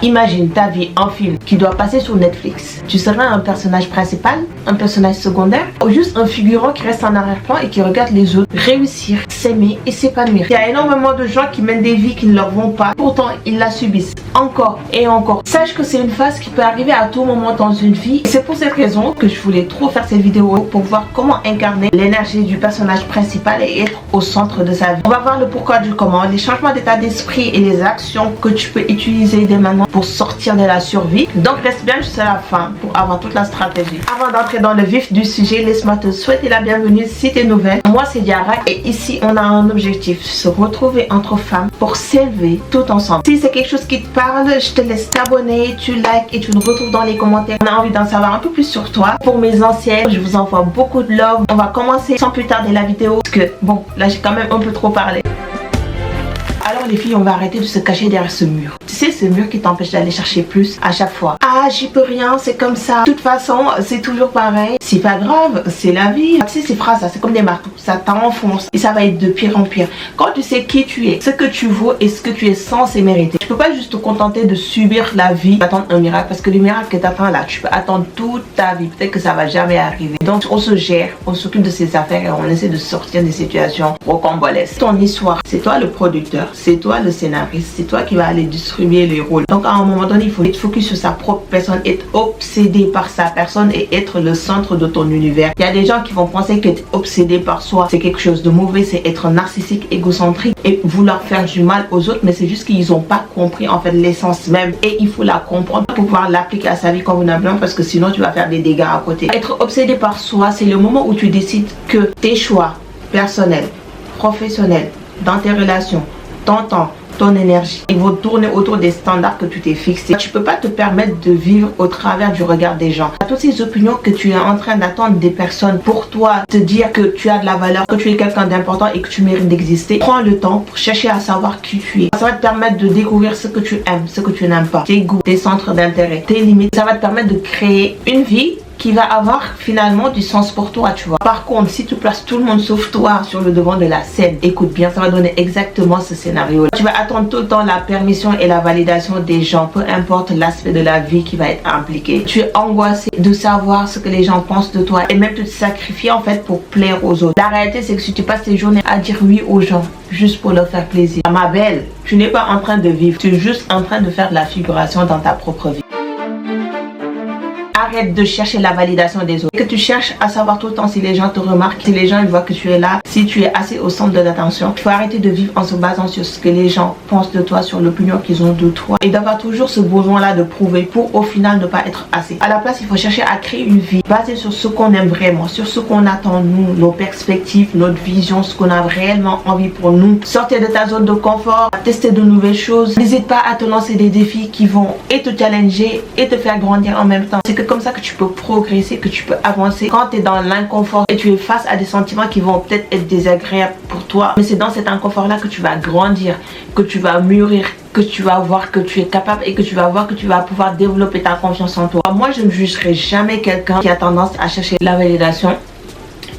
Imagine ta vie en film qui doit passer sur Netflix. Tu seras un personnage principal, un personnage secondaire ou juste un figurant qui reste en arrière-plan et qui regarde les autres réussir, s'aimer et s'épanouir. Il y a énormément de gens qui mènent des vies qui ne leur vont pas. Pourtant, ils la subissent encore et encore. Sache que c'est une phase qui peut arriver à tout moment dans une vie. C'est pour cette raison que je voulais trop faire cette vidéo pour voir comment incarner l'énergie du personnage principal et être au centre de sa vie. On va voir le pourquoi du comment, les changements d'état d'esprit et les actions que tu peux utiliser dès maintenant pour sortir de la survie. Donc reste bien jusqu'à la fin pour avoir toute la stratégie. Avant d'entrer dans le vif du sujet, laisse-moi te souhaiter la bienvenue si tu es nouvelle. Moi c'est Diara et ici on a un objectif, se retrouver entre femmes pour s'élever tout ensemble. Si c'est quelque chose qui te parle, je te laisse t'abonner, tu likes et tu nous retrouves dans les commentaires. On a envie d'en savoir un peu plus sur toi. Pour mes anciennes, je vous envoie beaucoup de love. On va commencer sans plus tarder la vidéo parce que bon, là j'ai quand même un peu trop parlé. Alors les filles, on va arrêter de se cacher derrière ce mur. Tu sais, ce mur qui t'empêche d'aller chercher plus à chaque fois. Ah, j'y peux rien, c'est comme ça. De toute façon, c'est toujours pareil. C'est pas grave, c'est la vie. Tu sais, ces phrases, c'est comme des marteaux. Ça t'enfonce et ça va être de pire en pire. Quand tu sais qui tu es, ce que tu vaux et ce que tu es censé mériter. Tu peux pas juste te contenter de subir la vie, attendre un miracle. Parce que le miracle que t'attends là, tu peux attendre toute ta vie. Peut-être que ça va jamais arriver. Donc, on se gère, on s'occupe de ses affaires et on essaie de sortir des situations rocambolesques. Ton histoire, c'est toi le producteur. C'est toi le scénariste, c'est toi qui vas aller distribuer les rôles. Donc à un moment donné, il faut être focus sur sa propre personne, être obsédé par sa personne et être le centre de ton univers. Il y a des gens qui vont penser qu'être obsédé par soi, c'est quelque chose de mauvais, c'est être narcissique, égocentrique et vouloir faire du mal aux autres, mais c'est juste qu'ils n'ont pas compris en fait l'essence même et il faut la comprendre pour pouvoir l'appliquer à sa vie convenablement parce que sinon tu vas faire des dégâts à côté. Être obsédé par soi, c'est le moment où tu décides que tes choix personnels, professionnels, dans tes relations, ton temps, ton énergie, ils vont tourner autour des standards que tu t'es fixés. Tu peux pas te permettre de vivre au travers du regard des gens. Toutes ces opinions que tu es en train d'attendre des personnes pour toi, te dire que tu as de la valeur, que tu es quelqu'un d'important et que tu mérites d'exister. Prends le temps pour chercher à savoir qui tu es. Ça va te permettre de découvrir ce que tu aimes, ce que tu n'aimes pas, tes goûts, tes centres d'intérêt, tes limites. Ça va te permettre de créer une vie qui va avoir finalement du sens pour toi, tu vois. Par contre, si tu places tout le monde sauf toi sur le devant de la scène, écoute bien, ça va donner exactement ce scénario. Tu vas attendre tout le temps la permission et la validation des gens, peu importe l'aspect de la vie qui va être impliqué. Tu es angoissé de savoir ce que les gens pensent de toi et même te sacrifier en fait pour plaire aux autres. La réalité, c'est que si tu passes tes journées à dire oui aux gens, juste pour leur faire plaisir, ma belle, tu n'es pas en train de vivre, tu es juste en train de faire de la figuration dans ta propre vie. Arrête de chercher la validation des autres. Que tu cherches à savoir tout le temps si les gens te remarquent, si les gens ils voient que tu es là, si tu es assez au centre de l'attention. Il faut arrêter de vivre en se basant sur ce que les gens pensent de toi, sur l'opinion qu'ils ont de toi et d'avoir toujours ce besoin-là de prouver pour au final ne pas être assez. À la place, il faut chercher à créer une vie basée sur ce qu'on aime vraiment, sur ce qu'on attend nous, nos perspectives, notre vision, ce qu'on a réellement envie pour nous. Sortir de ta zone de confort, tester de nouvelles choses. N'hésite pas à te lancer des défis qui vont et te challenger et te faire grandir en même temps. C'est que comme ça que tu peux progresser, que tu peux avancer quand tu es dans l'inconfort et tu es face à des sentiments qui vont peut-être être désagréables pour toi, mais c'est dans cet inconfort là que tu vas grandir, que tu vas mûrir, que tu vas voir que tu es capable et que tu vas voir que tu vas pouvoir développer ta confiance en toi. Moi je ne jugerai jamais quelqu'un qui a tendance à chercher la validation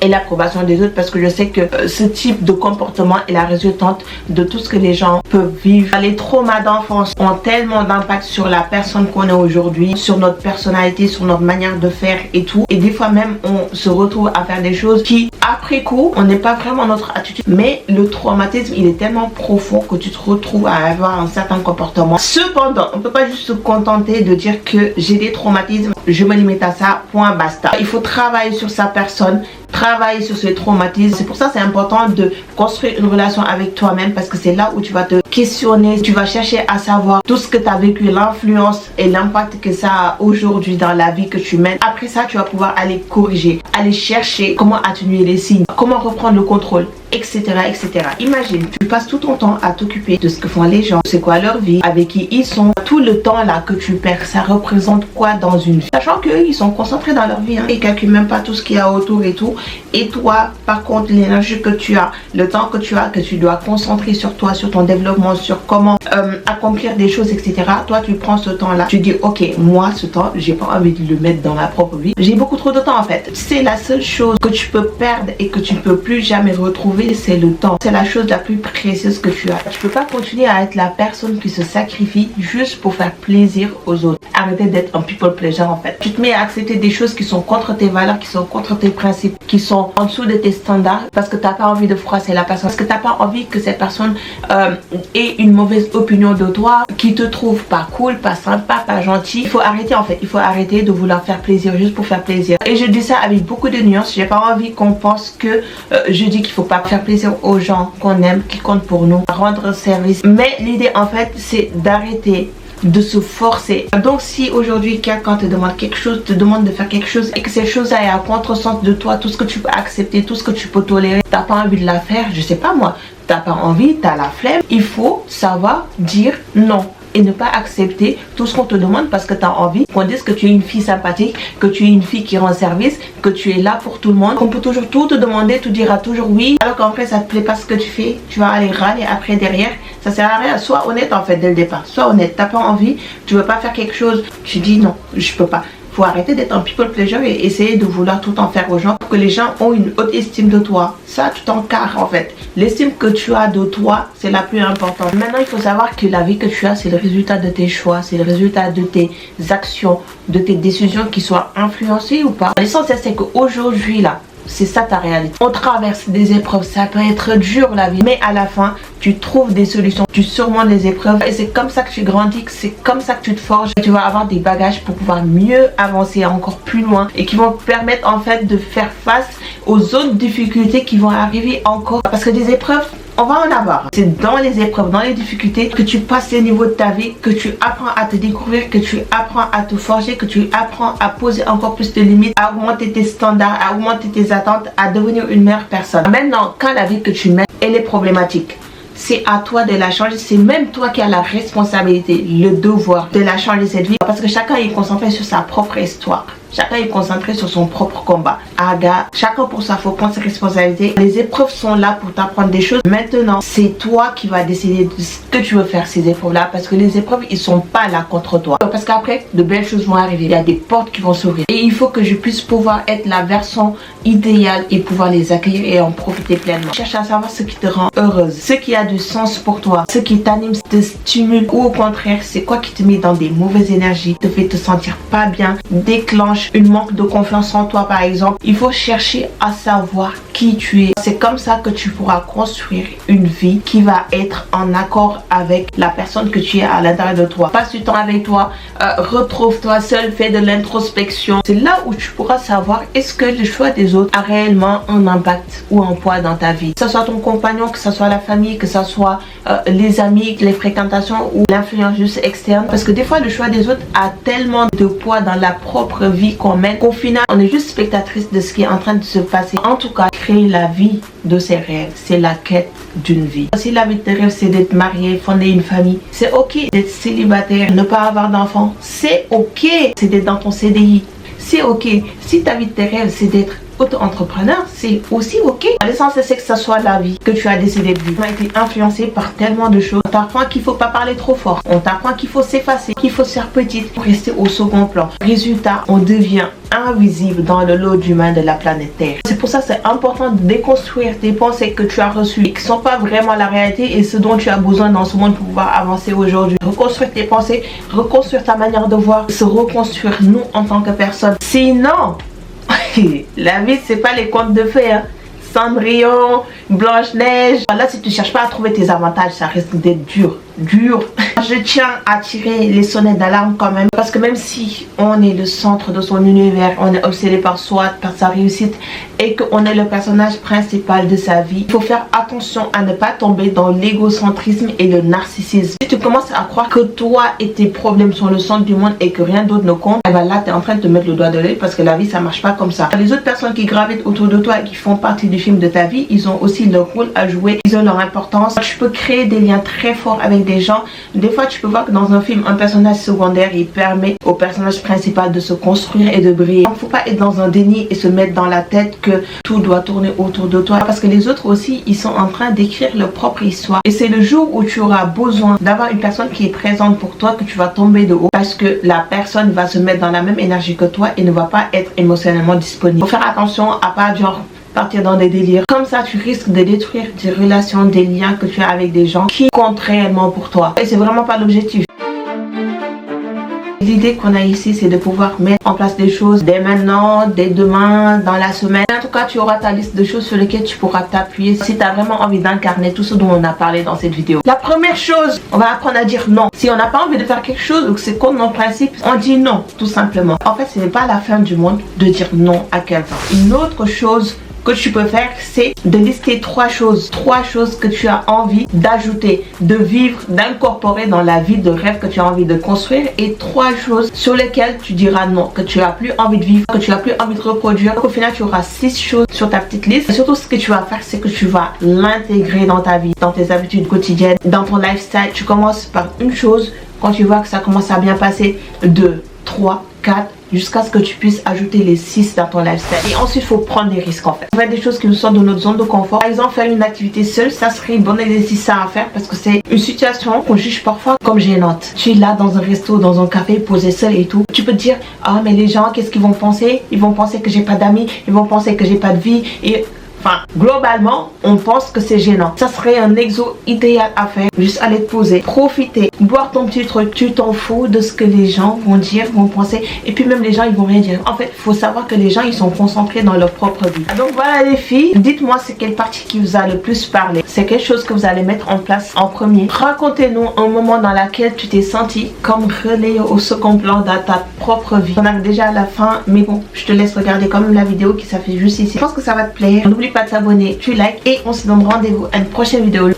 et l'approbation des autres parce que je sais que ce type de comportement est la résultante de tout ce que les gens peuvent vivre. Les traumas d'enfance ont tellement d'impact sur la personne qu'on est aujourd'hui, sur notre personnalité, sur notre manière de faire et tout. Et des fois même on se retrouve à faire des choses qui après coup on n'est pas vraiment notre attitude. Mais le traumatisme il est tellement profond que tu te retrouves à avoir un certain comportement. Cependant on ne peut pas juste se contenter de dire que j'ai des traumatismes, je me limite à ça, point basta. Il faut travailler sur sa personne, travailler sur ce traumatisme. C'est pour ça c'est important de construire une relation avec toi-même parce que c'est là où tu vas te questionner, tu vas chercher à savoir tout ce que tu as vécu, l'influence et l'impact que ça a aujourd'hui dans la vie que tu mènes. Après ça, tu vas pouvoir aller corriger, aller chercher comment atténuer les signes, comment reprendre le contrôle, etc., etc. Imagine, tu passes tout ton temps à t'occuper de ce que font les gens, c'est quoi leur vie, avec qui ils sont. Tout le temps là que tu perds, ça représente quoi dans une vie? Sachant qu'eux, ils sont concentrés dans leur vie, hein. Ils calculent même pas tout ce qu'il y a autour et tout. Et toi, par contre, l'énergie que tu as, le temps que tu as, que tu dois concentrer sur toi, sur ton développement, enseignements sur comment accomplir des choses, etc. Toi, tu prends ce temps-là, tu dis ok, moi ce temps, j'ai pas envie de le mettre dans ma propre vie. J'ai beaucoup trop de temps en fait. C'est la seule chose que tu peux perdre et que tu ne peux plus jamais retrouver, c'est le temps. C'est la chose la plus précieuse que tu as. Tu peux pas continuer à être la personne qui se sacrifie juste pour faire plaisir aux autres. Arrêtez d'être un people pleaser en fait. Tu te mets à accepter des choses qui sont contre tes valeurs, qui sont contre tes principes, qui sont en dessous de tes standards parce que t'as pas envie de froisser la personne, parce que t'as pas envie que cette personne ait une mauvaise opinion de toi, qui te trouve pas cool, pas sympa, pas gentil. Il faut arrêter en fait. Il faut arrêter de vouloir faire plaisir juste pour faire plaisir. Et je dis ça avec beaucoup de nuances. J'ai pas envie qu'on pense que je dis qu'il faut pas faire plaisir aux gens qu'on aime, qui comptent pour nous, rendre service. Mais l'idée en fait, c'est d'arrêter de se forcer. Donc si aujourd'hui quelqu'un te demande quelque chose, te demande de faire quelque chose et que ces choses aillent à contresens de toi, tout ce que tu peux accepter, tout ce que tu peux tolérer, t'as pas envie de la faire, je sais pas moi, t'as pas envie, t'as la flemme, il faut savoir dire non et ne pas accepter tout ce qu'on te demande parce que tu as envie qu'on dise que tu es une fille sympathique, que tu es une fille qui rend service, que tu es là pour tout le monde, qu'on peut toujours tout te demander, tu diras toujours oui, alors qu'en fait ça te plaît pas ce que tu fais, tu vas aller râler après derrière, ça sert à rien. Sois honnête en fait dès le départ, sois honnête, t'as pas envie, tu veux pas faire quelque chose, tu dis non, je peux pas. Faut arrêter d'être un people pleaser et essayer de vouloir tout en faire aux gens pour que les gens ont une haute estime de toi. Ça, tu t'en carres en fait. L'estime que tu as de toi, c'est la plus importante. Maintenant, il faut savoir que la vie que tu as, c'est le résultat de tes choix, c'est le résultat de tes actions, de tes décisions qui soient influencées ou pas. L'essentiel, c'est qu'aujourd'hui, là, c'est ça ta réalité. On traverse des épreuves, ça peut être dur la vie, mais à la fin, tu trouves des solutions, tu surmontes les épreuves et c'est comme ça que tu grandis, c'est comme ça que tu te forges. Tu vas avoir des bagages pour pouvoir mieux avancer encore plus loin et qui vont te permettre en fait de faire face aux autres difficultés qui vont arriver encore. Parce que des épreuves, on va en avoir. C'est dans les épreuves, dans les difficultés que tu passes les niveaux de ta vie, que tu apprends à te découvrir, que tu apprends à te forger, que tu apprends à poser encore plus de limites, à augmenter tes standards, à augmenter tes attentes, à devenir une meilleure personne. Maintenant, quand la vie que tu mènes, elle est problématique, c'est à toi de la changer. C'est même toi qui as la responsabilité, le devoir de la changer cette vie. Parce que chacun est concentré sur sa propre histoire. Chacun est concentré sur son propre combat. Chacun pour sa faut prendre ses responsabilités. Les épreuves sont là pour t'apprendre des choses. Maintenant, c'est toi qui vas décider de ce que tu veux faire ces épreuves-là. Parce que les épreuves, ils sont pas là contre toi. Parce qu'après, de belles choses vont arriver. Il y a des portes qui vont s'ouvrir. Et il faut que je puisse pouvoir être la version idéale et pouvoir les accueillir et en profiter pleinement. Cherche à savoir ce qui te rend heureuse, ce qui a du sens pour toi, ce qui t'anime, te stimule ou au contraire, c'est quoi qui te met dans des mauvaises énergies, te fait te sentir pas bien, déclenche une manque de confiance en toi par exemple. Il faut chercher à savoir qui tu es. C'est comme ça que tu pourras construire une vie qui va être en accord avec la personne que tu es à l'intérieur de toi. Passe du temps avec toi, retrouve-toi seul, fais de l'introspection. C'est là où tu pourras savoir est-ce que le choix des autres a réellement un impact ou un poids dans ta vie. Que ce soit ton compagnon, que ce soit la famille, que ce soit les amis, les fréquentations ou l'influence juste externe. Parce que des fois le choix des autres a tellement de poids dans la propre vie qu'on mène qu'au final on est juste spectatrice de ce qui est en train de se passer. En tout cas, créer la vie de ses rêves, c'est la quête d'une vie. Si la vie de tes rêves c'est d'être marié, fonder une famille, c'est ok. D'être célibataire, ne pas avoir d'enfants, c'est ok. C'est d'être dans ton CDI, c'est ok. Si ta vie de tes rêves c'est d'être auto-entrepreneur, c'est aussi ok. L'essentiel c'est que ça soit la vie que tu as décidé de vivre. On a été influencé par tellement de choses. On t'apprend qu'il faut pas parler trop fort, on t'apprend qu'il faut s'effacer, qu'il faut se faire petite pour rester au second plan. Résultat, on devient invisible dans le lot d'humains de la planète Terre. C'est pour ça que c'est important de déconstruire tes pensées que tu as reçues et qui ne sont pas vraiment la réalité et ce dont tu as besoin dans ce monde pour pouvoir avancer aujourd'hui. Reconstruire tes pensées, reconstruire ta manière de voir, se reconstruire nous en tant que personne. Sinon, la vie c'est pas les contes de fées hein. Cendrillon, Blanche-Neige. Là si tu cherches pas à trouver tes avantages, ça risque d'être dur. Je tiens à tirer les sonnettes d'alarme quand même, parce que même si on est le centre de son univers, on est obsédé par soi, par sa réussite et qu'on est le personnage principal de sa vie, il faut faire attention à ne pas tomber dans l'égocentrisme et le narcissisme. Si tu commences à croire que toi et tes problèmes sont le centre du monde et que rien d'autre ne compte, et ben là tu es en train de te mettre le doigt de l'œil, parce que la vie ça marche pas comme ça. Les autres personnes qui gravitent autour de toi et qui font partie du film de ta vie, ils ont aussi leur rôle à jouer, ils ont leur importance. Tu peux créer des liens très forts avec des gens. Des fois tu peux voir que dans un film, un personnage secondaire il permet au personnage principal de se construire et de briller. Il ne faut pas être dans un déni et se mettre dans la tête que tout doit tourner autour de toi, parce que les autres aussi ils sont en train d'écrire leur propre histoire, et c'est le jour où tu auras besoin d'avoir une personne qui est présente pour toi que tu vas tomber de haut, parce que la personne va se mettre dans la même énergie que toi et ne va pas être émotionnellement disponible. Faut faire attention à pas genre partir dans des délires. Comme ça, tu risques de détruire des relations, des liens que tu as avec des gens qui comptent réellement pour toi. Et c'est vraiment pas l'objectif. L'idée qu'on a ici, c'est de pouvoir mettre en place des choses dès maintenant, dès demain, dans la semaine. En tout cas, tu auras ta liste de choses sur lesquelles tu pourras t'appuyer si tu as vraiment envie d'incarner tout ce dont on a parlé dans cette vidéo. La première chose, on va apprendre à dire non. Si on n'a pas envie de faire quelque chose ou que c'est contre nos principes, on dit non, tout simplement. En fait, ce n'est pas la fin du monde de dire non à quelqu'un. Une autre chose que tu peux faire, c'est de lister trois choses que tu as envie d'ajouter, de vivre, d'incorporer dans la vie de rêve que tu as envie de construire, et 3 choses sur lesquelles tu diras non, que tu as plus envie de vivre, que tu as plus envie de reproduire. Donc, au final, tu auras 6 choses sur ta petite liste. Et surtout, ce que tu vas faire, c'est que tu vas l'intégrer dans ta vie, dans tes habitudes quotidiennes, dans ton lifestyle. Tu commences par une chose, quand tu vois que ça commence à bien passer, 2, 3, 4, jusqu'à ce que tu puisses ajouter les 6 dans ton lifestyle. Et ensuite, il faut prendre des risques en fait. Faire des choses qui nous sortent de notre zone de confort. Par exemple, faire une activité seule, ça serait un bon exercice à faire, parce que c'est une situation qu'on juge parfois comme gênante. Tu es là dans un resto, dans un café, posé seul et tout. Tu peux te dire, ah mais les gens, qu'est-ce qu'ils vont penser? Ils vont penser que j'ai pas d'amis, ils vont penser que j'ai pas de vie, et enfin, globalement, on pense que c'est gênant. Ça serait un exo idéal à faire. Juste aller te poser, profiter, boire ton petit truc. Tu t'en fous de ce que les gens vont dire, vont penser. Et puis même les gens, ils vont rien dire. En fait, il faut savoir que les gens, ils sont concentrés dans leur propre vie. Donc voilà les filles, dites-moi c'est quelle partie qui vous a le plus parlé. C'est quelque chose que vous allez mettre en place en premier. Racontez-nous un moment dans lequel tu t'es senti comme relayé au second plan dans ta propre vie. On arrive déjà à la fin, mais bon, je te laisse regarder quand même la vidéo qui s'affiche juste ici. Je pense que ça va te plaire. N'oublie pas de t'abonner, tu likes, et on se donne rendez-vous à une prochaine vidéo.